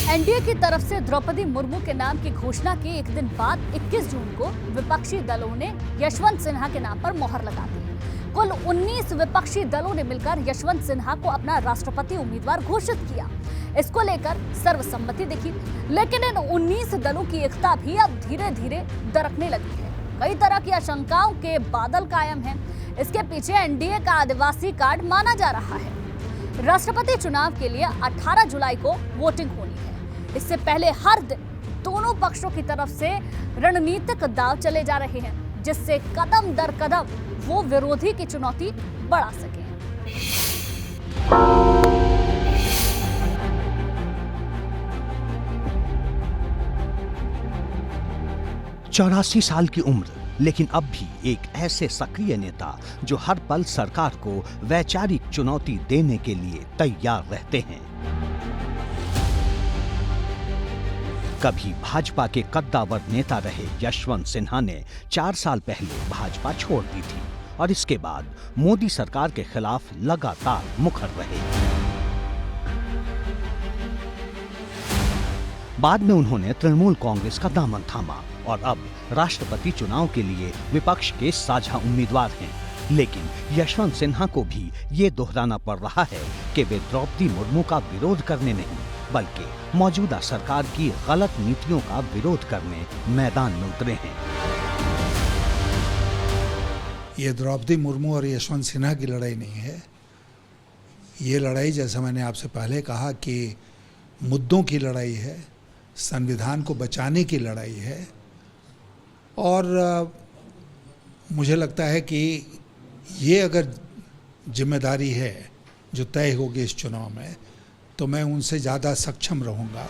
NDA की तरफ से द्रौपदी मुर्मू के नाम की घोषणा के एक दिन बाद 21 जून को विपक्षी दलों ने यशवंत सिन्हा के नाम पर मोहर लगा दी। कुल 19 विपक्षी दलों ने मिलकर यशवंत सिन्हा को अपना राष्ट्रपति उम्मीदवार घोषित किया। इसको लेकर सर्वसम्मति दिखी, लेकिन इन 19 दलों की एकता भी अब धीरे धीरे दरकने लगी है। कई तरह की आशंकाओं के बादल कायम हैं। इसके पीछे एनडीए का आदिवासी कार्ड माना जा रहा है। राष्ट्रपति चुनाव के लिए 18 जुलाई को वोटिंग होनी है। इससे पहले हर दिन दोनों पक्षों की तरफ से रणनीतिक दांव चले जा रहे हैं, जिससे कदम दर कदम वो विरोधी की चुनौती बढ़ा सके। 84 साल की उम्र, लेकिन अब भी एक ऐसे सक्रिय नेता जो हर पल सरकार को वैचारिक चुनौती देने के लिए तैयार रहते हैं। कभी भाजपा के कद्दावर नेता रहे यशवंत सिन्हा ने 4 साल पहले भाजपा छोड़ दी थी और इसके बाद मोदी सरकार के खिलाफ लगातार मुखर रहे। बाद में उन्होंने तृणमूल कांग्रेस का दामन थामा और अब राष्ट्रपति चुनाव के लिए विपक्ष के साझा उम्मीदवार हैं। लेकिन यशवंत सिन्हा को भी ये दोहराना पड़ रहा है कि वे द्रौपदी मुर्मू का विरोध करने नहीं, बल्कि मौजूदा सरकार की गलत नीतियों का विरोध करने मैदान में उतरे हैं। ये द्रौपदी मुर्मू और यशवंत सिन्हा की लड़ाई नहीं है। ये लड़ाई, जैसा मैंने आपसे पहले कहा, कि मुद्दों की लड़ाई है, संविधान को बचाने की लड़ाई है। और मुझे लगता है कि ये अगर जिम्मेदारी है जो तय होगी इस चुनाव में, तो मैं उनसे ज़्यादा सक्षम रहूँगा।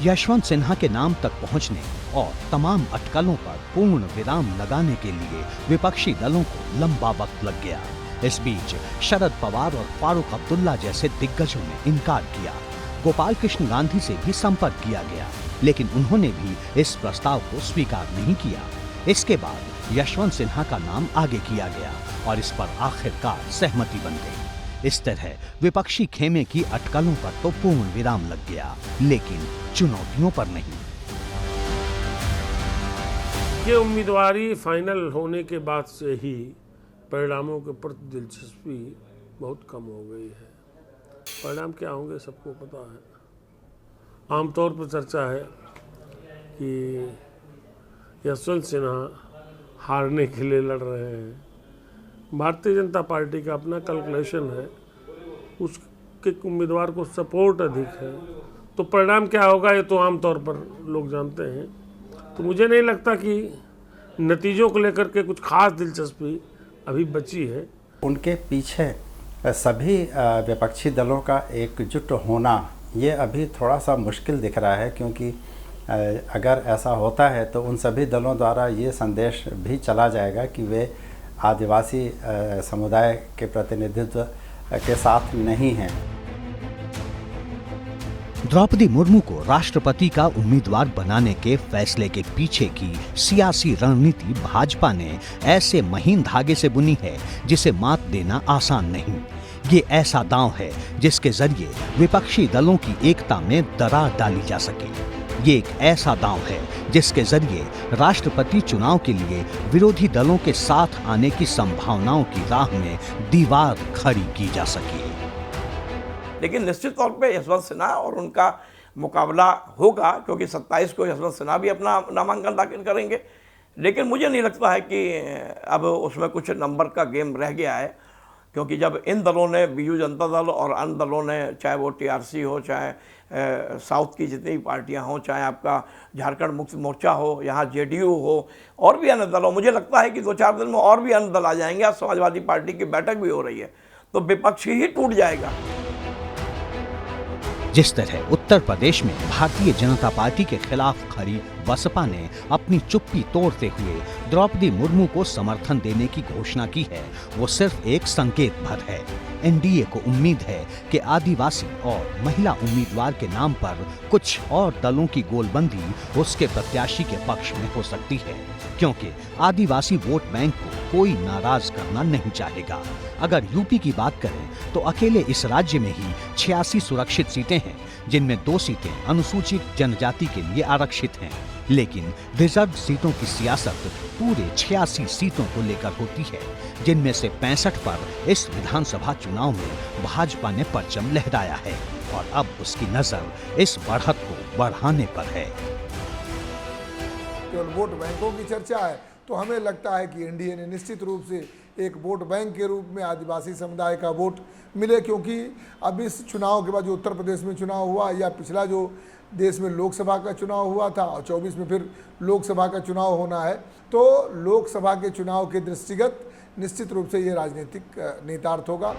यशवंत सिन्हा के नाम तक पहुंचने और तमाम अटकलों पर पूर्ण विराम लगाने के लिए विपक्षी दलों को लंबा वक्त लग गया। इस बीच शरद पवार और फारूक अब्दुल्ला जैसे दिग्गजों ने इनकार किया। गोपाल कृष्ण गांधी से भी संपर्क किया गया, लेकिन उन्होंने भी इस प्रस्ताव को स्वीकार नहीं किया। इसके बाद यशवंत सिन्हा का नाम आगे किया गया और इस पर आखिरकार सहमति बन गई। इस तरह विपक्षी खेमे की अटकलों पर तो पूर्ण विराम लग गया, लेकिन चुनौतियों पर नहीं। ये उम्मीदवारी फाइनल होने के बाद से ही परिणामों के प्रति दिलचस्पी बहुत कम हो गई है। परिणाम क्या होंगे सबको पता है। आमतौर पर चर्चा है कि यशवंत सिन्हा हारने के लिए लड़ रहे हैं। भारतीय जनता पार्टी का अपना कैलकुलेशन है, उसके उम्मीदवार को सपोर्ट अधिक है, तो परिणाम क्या होगा ये तो आमतौर पर लोग जानते हैं। तो मुझे नहीं लगता कि नतीजों को लेकर के कुछ खास दिलचस्पी अभी बची है। उनके पीछे सभी विपक्षी दलों का एकजुट होना ये अभी थोड़ा सा मुश्किल दिख रहा है, क्योंकि अगर ऐसा होता है तो उन सभी दलों द्वारा ये संदेश भी चला जाएगा कि वे आदिवासी समुदाय के प्रतिनिधित्व के साथ नहीं हैं। द्रौपदी मुर्मू को राष्ट्रपति का उम्मीदवार बनाने के फैसले के पीछे की सियासी रणनीति भाजपा ने ऐसे महीन धागे से बुनी है जिसे मात देना आसान नहीं। ये ऐसा दांव है जिसके जरिए विपक्षी दलों की एकता में दरार डाली जा सके। ये एक ऐसा दांव है जिसके जरिए राष्ट्रपति चुनाव के लिए विरोधी दलों के साथ आने की संभावनाओं की राह में दीवार खड़ी की जा सके। लेकिन निश्चित तौर पे यशवंत सिन्हा और उनका मुकाबला होगा, क्योंकि 27 को यशवंत सिन्हा भी अपना नामांकन दाखिल करेंगे। लेकिन मुझे नहीं लगता है कि अब उसमें कुछ नंबर का गेम रह गया है, क्योंकि जब इन दलों ने, बीजू जनता दल और अन्य दलों ने, चाहे वो टीआरसी हो, चाहे साउथ की जितनी पार्टियां हों, चाहे आपका झारखंड मुक्ति मोर्चा हो, यहाँ जेडीयू हो, और भी अन्य दल हो, मुझे लगता है कि 2-4 दिन में और भी अन्य दल आ जाएंगे। आज समाजवादी पार्टी की बैठक भी हो रही है, तो विपक्ष ही टूट जाएगा। जिस तरह उत्तर प्रदेश में भारतीय जनता पार्टी के खिलाफ खड़ी बसपा ने अपनी चुप्पी तोड़ते हुए द्रौपदी मुर्मू को समर्थन देने की घोषणा की है, वो सिर्फ एक संकेत भर है। एनडीए को उम्मीद है कि आदिवासी और महिला उम्मीदवार के नाम पर कुछ और दलों की गोलबंदी उसके प्रत्याशी के पक्ष में हो सकती है, क्योंकि आदिवासी वोट बैंक को कोई नाराज करना नहीं चाहेगा। अगर यूपी की बात करें तो अकेले इस राज्य में ही 86 सुरक्षित सीटें हैं, जिनमें 2 सीटें अनुसूचित जनजाति के लिए आरक्षित हैं। लेकिन रिजर्व सीटों की सियासत पूरे 86 सीटों को लेकर होती है, जिनमें से 65 पर इस विधानसभा चुनाव में भाजपा ने परचम लहराया है और अब उसकी नजर इस बढ़त को बढ़ाने पर है। केवल वोट बैंकों की चर्चा है तो हमें लगता है कि एनडीए ने निश्चित रूप से एक वोट बैंक के रूप में आदिवासी समुदाय का वोट मिले, क्योंकि अब इस चुनाव के बाद जो उत्तर प्रदेश में चुनाव हुआ या पिछला जो देश में लोकसभा का चुनाव हुआ था और 24 में फिर लोकसभा का चुनाव होना है, तो लोकसभा के चुनाव के दृष्टिगत निश्चित रूप से ये राजनीतिक नेतार्थ होगा।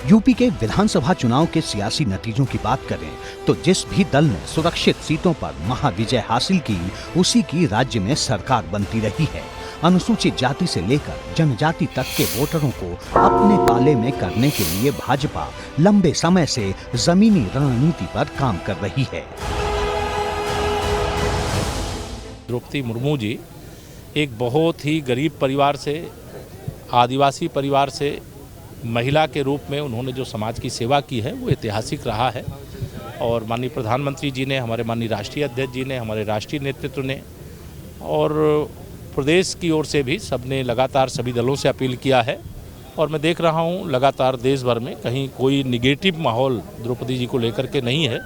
यूपी के विधानसभा चुनाव के सियासी नतीजों की बात करें तो जिस भी दल ने सुरक्षित सीटों पर महाविजय हासिल की, उसी की राज्य में सरकार बनती रही है। अनुसूचित जाति से लेकर जनजाति तक के वोटरों को अपने पाले में करने के लिए भाजपा लंबे समय से जमीनी रणनीति पर काम कर रही है। द्रौपदी मुर्मू जी एक बहुत ही गरीब परिवार से, आदिवासी परिवार से महिला के रूप में उन्होंने जो समाज की सेवा की है वो ऐतिहासिक रहा है। और माननीय प्रधानमंत्री जी ने, हमारे माननीय राष्ट्रीय अध्यक्ष जी ने, हमारे राष्ट्रीय नेतृत्व ने और प्रदेश की ओर से भी सबने लगातार सभी दलों से अपील किया है। और मैं देख रहा हूँ लगातार देश भर में कहीं कोई निगेटिव माहौल द्रौपदी जी को लेकर के नहीं है,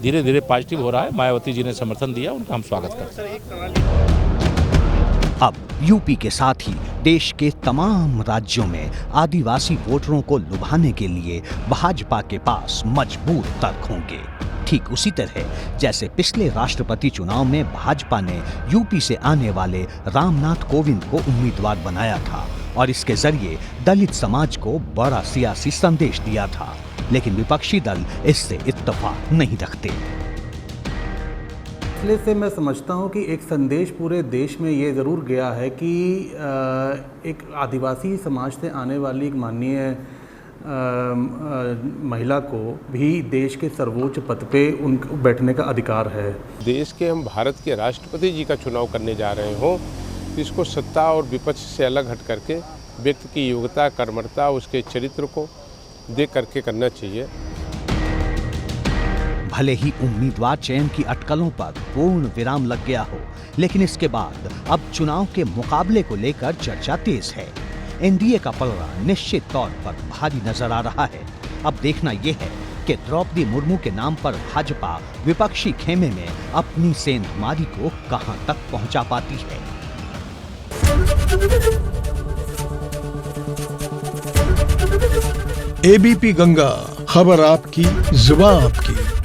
धीरे धीरे पॉजिटिव हो रहा है। मायावती जी ने समर्थन दिया, उनका हम स्वागत करते हैं। अब यूपी के साथ ही देश के तमाम राज्यों में आदिवासी वोटरों को लुभाने के लिए भाजपा के पास मजबूत तर्क होंगे। ठीक उसी तरह जैसे पिछले राष्ट्रपति चुनाव में भाजपा ने यूपी से आने वाले रामनाथ कोविंद को उम्मीदवार बनाया था और इसके जरिए दलित समाज को बड़ा सियासी संदेश दिया था, लेकिन विपक्षी दल इससे इत्तेफाक नहीं रखते। इसलिए से मैं समझता हूँ कि एक संदेश पूरे देश में ये ज़रूर गया है कि एक आदिवासी समाज से आने वाली एक माननीय महिला को भी देश के सर्वोच्च पद पे उनको बैठने का अधिकार है। देश के हम भारत के राष्ट्रपति जी का चुनाव करने जा रहे हों, इसको सत्ता और विपक्ष से अलग हट करके व्यक्ति की योग्यता, कर्मठता, उसके चरित्र को देख करके करना चाहिए। भले ही उम्मीदवार चयन की अटकलों पर पूर्ण विराम लग गया हो, लेकिन इसके बाद अब चुनाव के मुकाबले को लेकर चर्चा तेज है। एनडीए का पलड़ा निश्चित तौर पर भारी नजर आ रहा है। अब देखना यह है कि द्रौपदी मुर्मू के नाम पर भाजपा विपक्षी खेमे में अपनी सेंधमारी को कहां तक पहुंचा पाती है। एबीपी गंगा, खबर आपकी, जुबान आपकी।